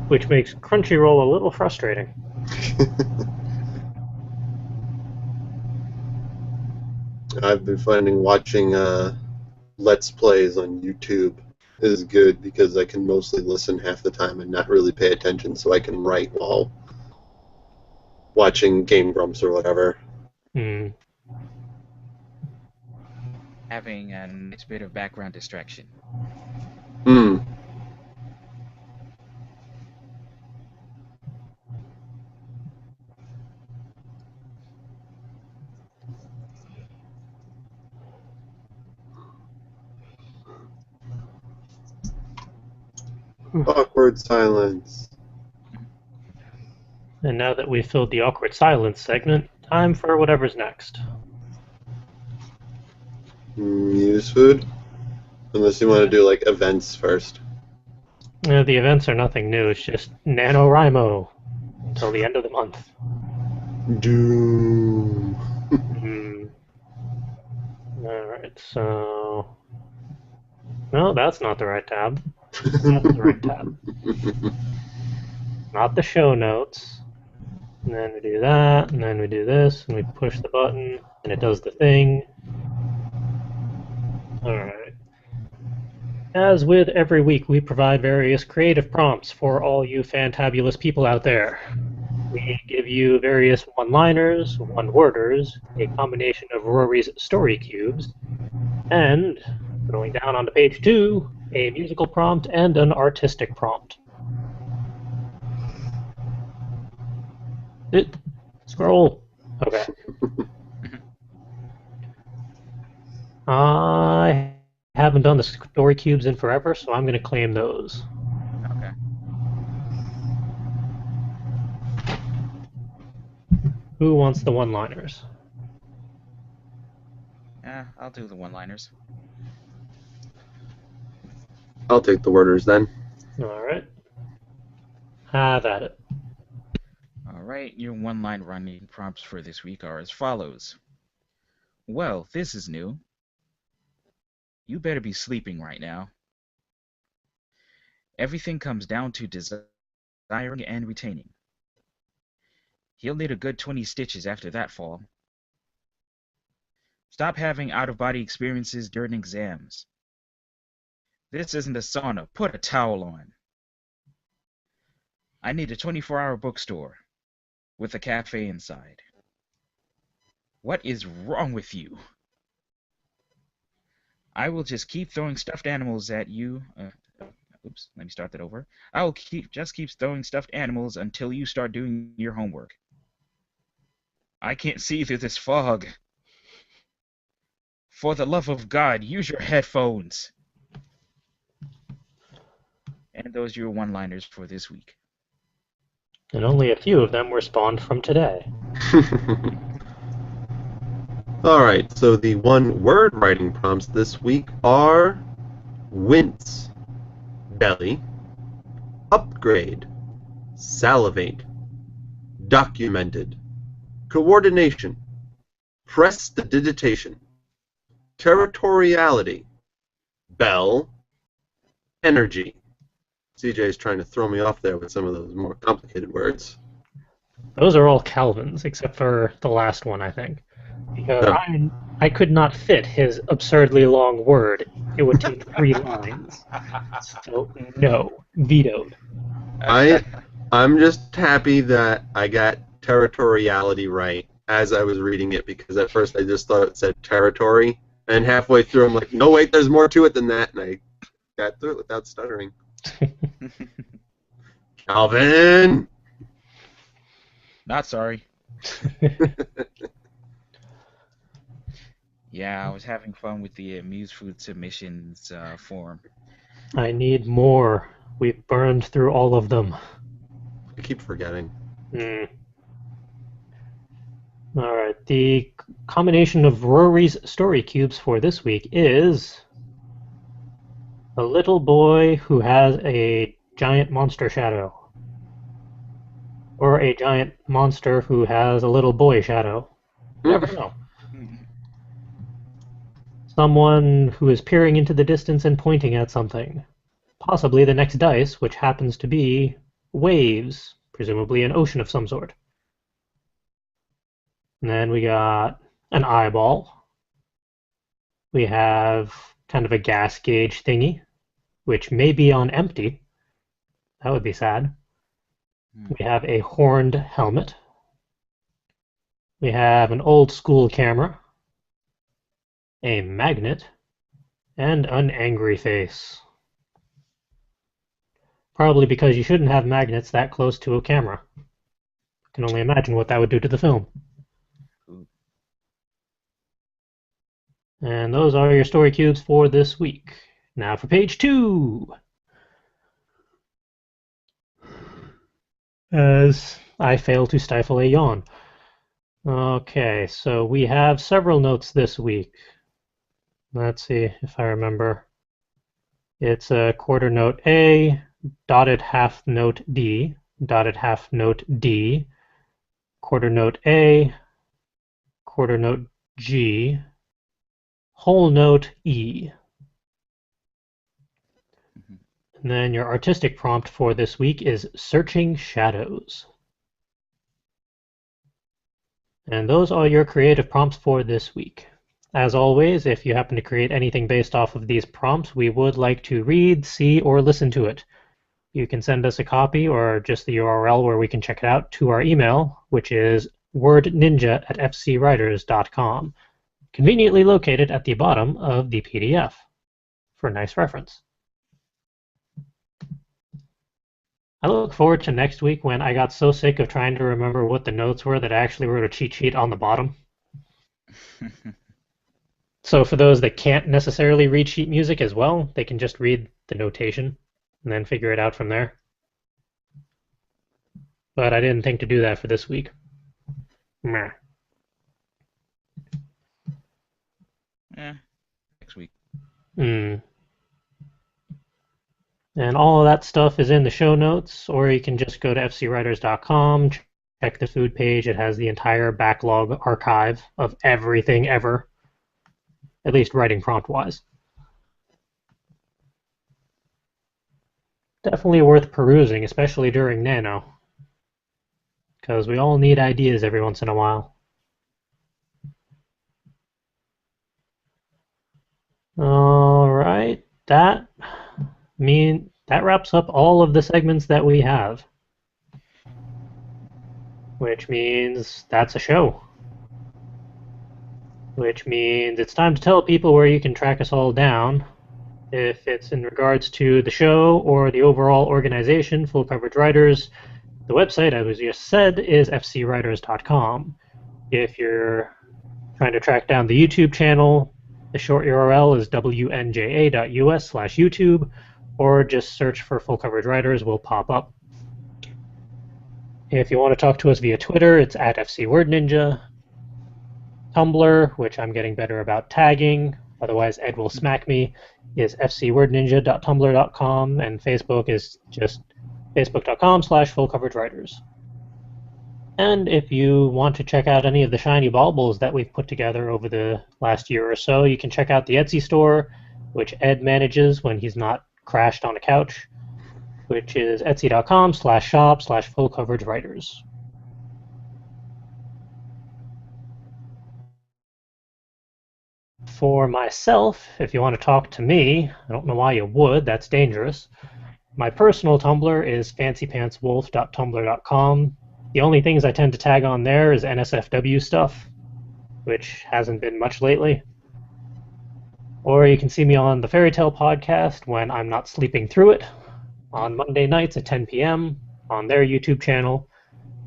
which makes Crunchyroll a little frustrating. I've been finding watching Let's Plays on YouTube is good because I can mostly listen half the time and not really pay attention, so I can write while watching Game Grumps or whatever. Hmm. Having a nice bit of background distraction. Hmm. Awkward silence. And now that we've filled the awkward silence segment, time for whatever's next. News food? Unless you want to do like events first. The events are nothing new, it's just NaNoWriMo until the end of the month. Doom. Alright, so. No, that's not the right tab. That's the right tab. Not the show notes. And then we do that, and then we do this, and we push the button, and it does the thing. Alright. As with every week, we provide various creative prompts for all you fantabulous people out there. We give you various one-liners, one-worders, a combination of Rory's story cubes, and, going down onto page 2, a musical prompt and an artistic prompt. Scroll. Okay. I haven't done the story cubes in forever, so I'm going to claim those. Okay. Who wants the one-liners? Yeah, I'll do the one-liners. I'll take the worders then. Alright. Have at it. Alright, your one-line running prompts for this week are as follows. Well, this is new. You better be sleeping right now. Everything comes down to desiring and retaining. He'll need a good 20 stitches after that fall. Stop having out-of-body experiences during exams. This isn't a sauna. Put a towel on. I need a 24-hour bookstore with a cafe inside. What is wrong with you? I will just keep throwing stuffed animals at you. Oops, let me start that over. I will just keep throwing stuffed animals until you start doing your homework. I can't see through this fog. For the love of God, use your headphones. And those are your one-liners for this week. And only a few of them were spawned from today. Alright, so the one-word writing prompts this week are wince, belly, upgrade, salivate, documented, coordination, prestidigitation, territoriality, bell, energy. CJ's trying to throw me off there with some of those more complicated words. Those are all Calvin's, except for the last one, I think. Because Oh. I could not fit his absurdly long word. It would take 3 lines. So, no. Vetoed. I'm just happy that I got territoriality right as I was reading it, because at first I just thought it said territory, and halfway through I'm like, no, wait, there's more to it than that, and I got through it without stuttering. Calvin! Not sorry. Yeah, I was having fun with the Amuse Food Submissions forum. I need more. We've burned through all of them. I keep forgetting. Alright, the combination of Rory's story cubes for this week is a little boy who has a giant monster shadow. Or a giant monster who has a little boy shadow. You never know. Someone who is peering into the distance and pointing at something. Possibly the next dice, which happens to be waves, presumably an ocean of some sort. And then we got an eyeball. We have kind of a gas gauge thingy, which may be on empty. That would be sad. We have a horned helmet. We have an old school camera, a magnet, and an angry face. Probably because you shouldn't have magnets that close to a camera. I can only imagine what that would do to the film. And those are your story cubes for this week. Now for page 2. As I fail to stifle a yawn. Okay, so we have several notes this week. Let's see if I remember. It's a quarter note A, dotted half note D, dotted half note D, quarter note A, quarter note G, whole note E. And then your artistic prompt for this week is Searching Shadows. And those are your creative prompts for this week. As always, if you happen to create anything based off of these prompts, we would like to read, see, or listen to it. You can send us a copy or just the URL where we can check it out to our email, which is wordninja@fcwriters.com, conveniently located at the bottom of the PDF for nice reference. I look forward to next week when I got so sick of trying to remember what the notes were that I actually wrote a cheat sheet on the bottom. So for those that can't necessarily read sheet music as well, they can just read the notation and then figure it out from there. But I didn't think to do that for this week. Meh. Next week. And all of that stuff is in the show notes, or you can just go to fcwriters.com, check the food page. It has the entire backlog archive of everything ever, at least writing prompt-wise. Definitely worth perusing, especially during NaNo, because we all need ideas every once in a while. All right, that wraps up all of the segments that we have, which means that's a show. Which means it's time to tell people where you can track us all down. If it's in regards to the show or the overall organization, Full Coverage Writers, the website, as we just said, is fcwriters.com. If you're trying to track down the YouTube channel, the short URL is wnja.us/YouTube, or just search for Full Coverage Writers will pop up. If you want to talk to us via Twitter, it's at FCWordNinja. Tumblr, which I'm getting better about tagging, otherwise Ed will smack me, is fcwordninja.tumblr.com, and Facebook is just facebook.com/fullcoveragewriters. And if you want to check out any of the shiny baubles that we've put together over the last year or so, you can check out the Etsy store, which Ed manages when he's not crashed on a couch, which is etsy.com/shop/fullcoveragewriters. For myself, if you want to talk to me, I don't know why you would, that's dangerous. My personal Tumblr is fancypantswolf.tumblr.com. The only things I tend to tag on there is NSFW stuff, which hasn't been much lately. Or you can see me on the Fairy Tale podcast when I'm not sleeping through it, on Monday nights at 10 p.m. on their YouTube channel.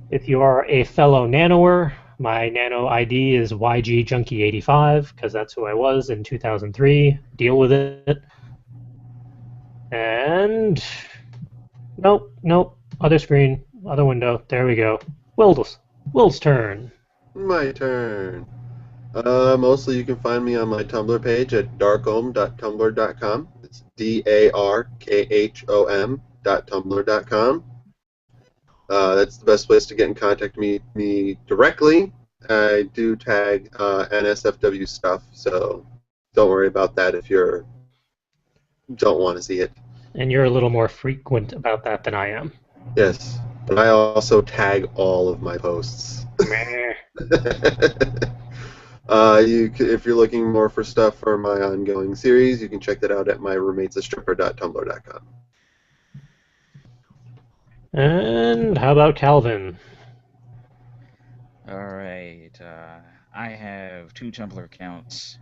If you are a fellow nanoer, my nano ID is YGJunkie85, because that's who I was in 2003. Deal with it. And Nope, nope. Other screen, other window. There we go. Will's turn. My turn. Mostly you can find me on my Tumblr page at darkhom.tumblr.com. It's darkhom.tumblr.com. That's the best place to get in contact with me directly. I do tag NSFW stuff, so don't worry about that if you don't want to see it. And you're a little more frequent about that than I am. Yes, but I also tag all of my posts. Meh. If you're looking more for stuff for my ongoing series, you can check that out at myroommatesastripper.tumblr.com. And how about Calvin? Alright, I have 2 Tumblr accounts.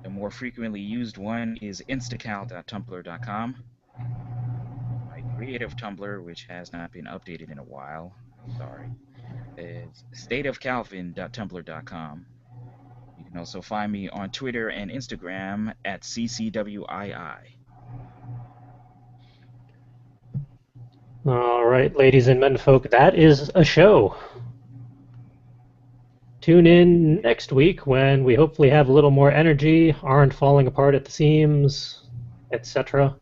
The more frequently used one is instacal.tumblr.com. My creative Tumblr, which has not been updated in a while, sorry, is stateofcalvin.tumblr.com. You can also find me on Twitter and Instagram at CCWII. All right, ladies and menfolk, that is a show. Tune in next week when we hopefully have a little more energy, aren't falling apart at the seams, etc.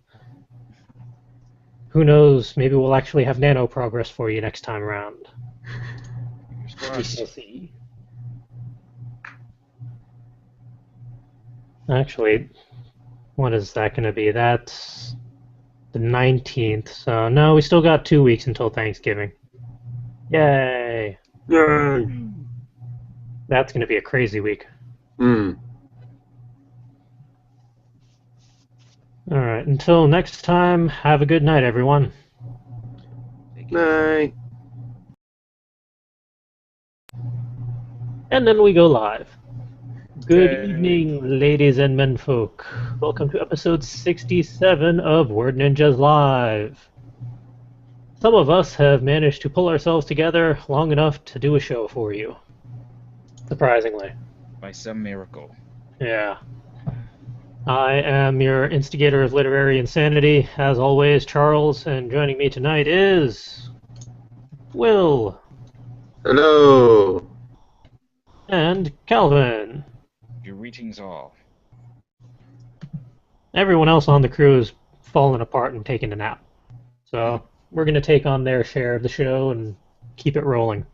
Who knows, maybe we'll actually have nano progress for you next time around. We shall see. Actually, what is that going to be? That's the 19th, so no, we still got 2 weeks until Thanksgiving. Yay! Yay! That's going to be a crazy week. Mm. Alright, until next time, have a good night, everyone. Night. And then we go live. Good Yay. evening, ladies and menfolk. Welcome to episode 67 of Word Ninjas Live. Some of us have managed to pull ourselves together long enough to do a show for you. Surprisingly. By some miracle. Yeah. I am your instigator of literary insanity, as always, Charles, and joining me tonight is Will. Hello. And Calvin. Greetings all. Everyone else on the crew is falling apart and taking a nap. So we're going to take on their share of the show and keep it rolling.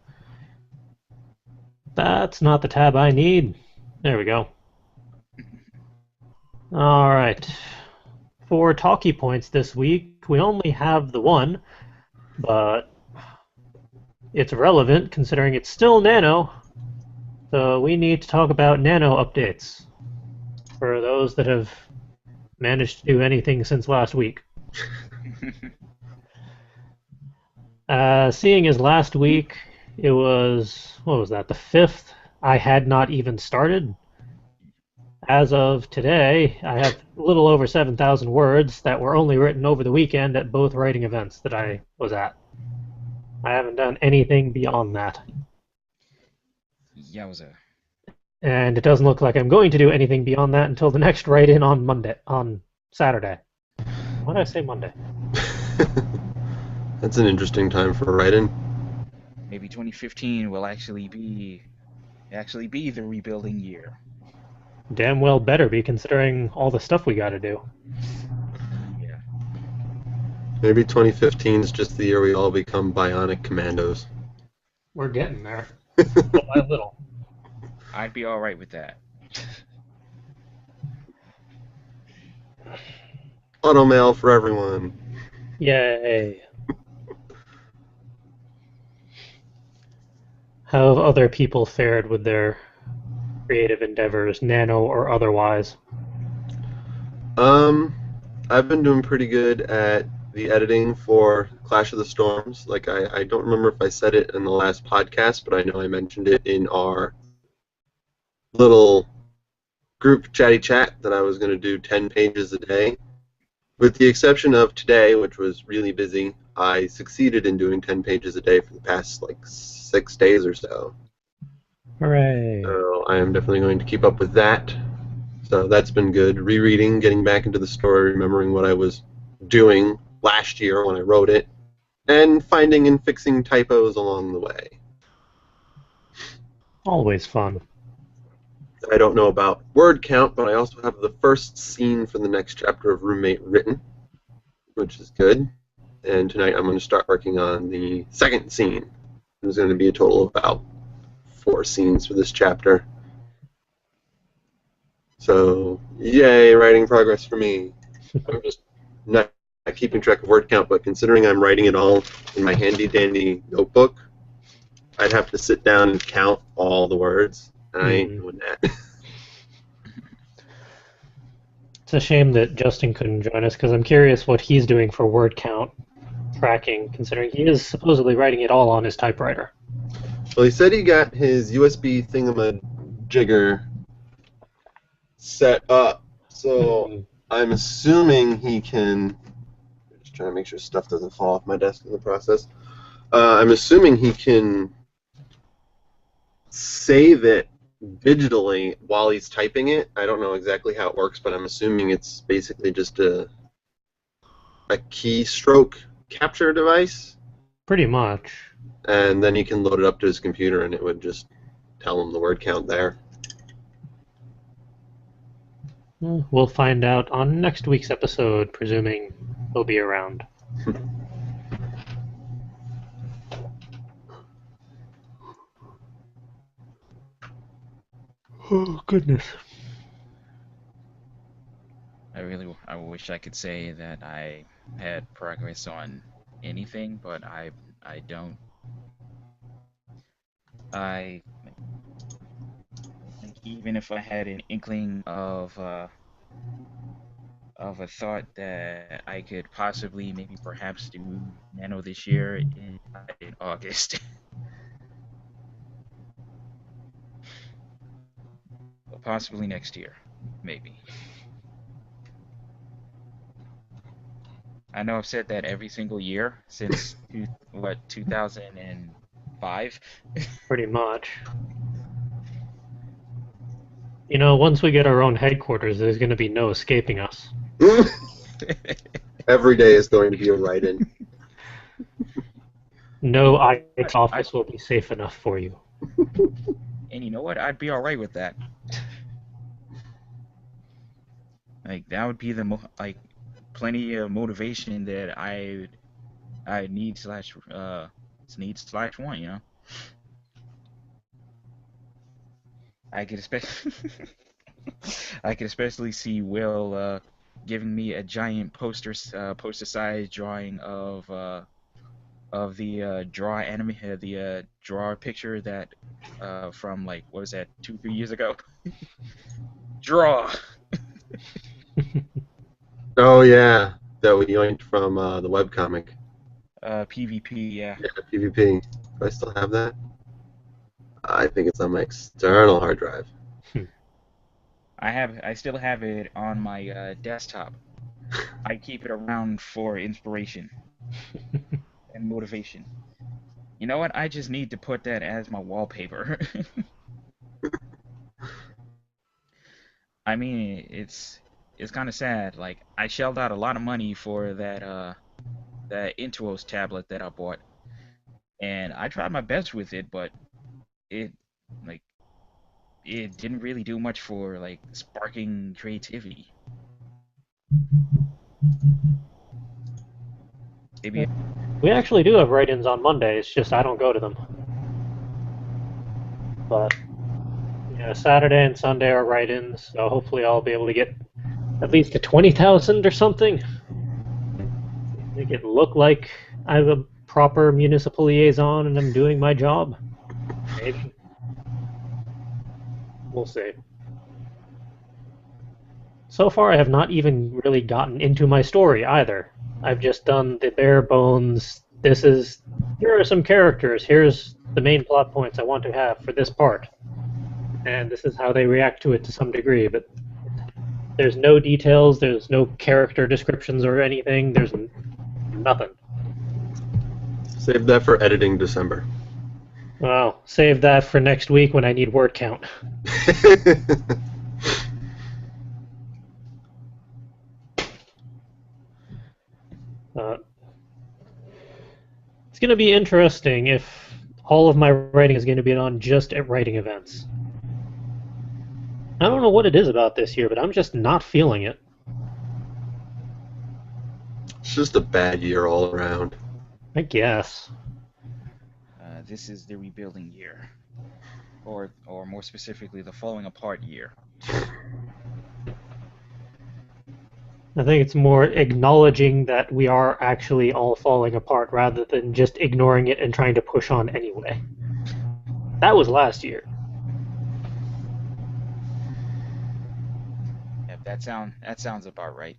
That's not the tab I need. There we go. All right. For talkie points this week, we only have the one, but it's relevant considering it's still Nano. So we need to talk about Nano updates for those that have managed to do anything since last week. Seeing as last week it was, what was that, the 5th, I had not even started. As of today, I have a little over 7,000 words that were only written over the weekend at both writing events that I was at. I haven't done anything beyond that. Yowza. And it doesn't look like I'm going to do anything beyond that until the next write-in on Saturday. Why did I say Monday? That's an interesting time for writing. Maybe 2015 will actually be the rebuilding year. Damn well better be, considering all the stuff we gotta do. Yeah. Maybe 2015 is just the year we all become bionic commandos. We're getting there. Little by little. I'd be alright with that. Automail for everyone. Yay. How have other people fared with their creative endeavors, nano or otherwise? I've been doing pretty good at the editing for Clash of the Storms. Like, I don't remember if I said it in the last podcast, but I know I mentioned it in our little group chatty chat that I was going to do 10 pages a day. With the exception of today, which was really busy, I succeeded in doing 10 pages a day for the past, 6 days or so. Hooray. So I am definitely going to keep up with that. So that's been good. Rereading, getting back into the story, remembering what I was doing last year when I wrote it, and finding and fixing typos along the way. Always fun. I don't know about word count, but I also have the first scene for the next chapter of Roommate written, which is good. And tonight I'm going to start working on the second scene. There's going to be a total of about 4 scenes for this chapter. So, yay, writing progress for me. I'm just not keeping track of word count, but considering I'm writing it all in my handy-dandy notebook, I'd have to sit down and count all the words, and I ain't doing that. It's a shame that Justin couldn't join us, because I'm curious what he's doing for word count tracking, considering he is supposedly writing it all on his typewriter. Well, he said he got his USB thingamajigger set up, so I'm assuming he can... Just trying to make sure stuff doesn't fall off my desk in the process. I'm assuming he can save it digitally while he's typing it. I don't know exactly how it works, but I'm assuming it's basically just a keystroke capture device. Pretty much. And then he can load it up to his computer, and it would just tell him the word count there. We'll find out on next week's episode, presuming he'll be around. Oh, goodness. I wish I could say that I had progress on anything, but I don't. I think even if I had an inkling of a thought that I could possibly, maybe perhaps do NaNo this year in August. Or possibly next year, maybe. I know I've said that every single year since 2005? Pretty much. You know, once we get our own headquarters, there's going to be no escaping us. Every day is going to be a write-in. No IT office will be safe enough for you. And you know what? I'd be alright with that. Like, that would be the plenty of motivation that I need / want, you know. I could especially see Will giving me a giant poster size drawing of the draw picture that from, like, what was that, 2-3 years ago? Draw. Oh, yeah. That we yoinked from the webcomic. PvP, yeah. Yeah, PvP. Do I still have that? I think it's on my external hard drive. I still have it on my desktop. I keep it around for inspiration and motivation. You know what? I just need to put that as my wallpaper. I mean, it's kind of sad. Like, I shelled out a lot of money for that Intuos tablet that I bought, and I tried my best with it, but it didn't really do much for, like, sparking creativity. Maybe. We actually do have write-ins on Monday. It's just I don't go to them. But yeah, Saturday and Sunday are write-ins, so hopefully I'll be able to get at least to 20,000 or something. Make it look like I have a proper municipal liaison and I'm doing my job. Maybe. We'll see. So far, I have not even really gotten into my story either. I've just done the bare bones. Here are some characters. Here's the main plot points I want to have for this part. And this is how they react to it to some degree, but there's no details, there's no character descriptions or anything, there's nothing. Save that for editing December. Well, save that for next week when I need word count. Uh, it's going to be interesting if all of my writing is going to be on just at writing events. I don't know what it is about this year, but I'm just not feeling it. It's just a bad year all around. I guess. This is the rebuilding year, or more specifically, the falling apart year. I think it's more acknowledging that we are actually all falling apart rather than just ignoring it and trying to push on anyway. That was last year. Yep, that sounds about right.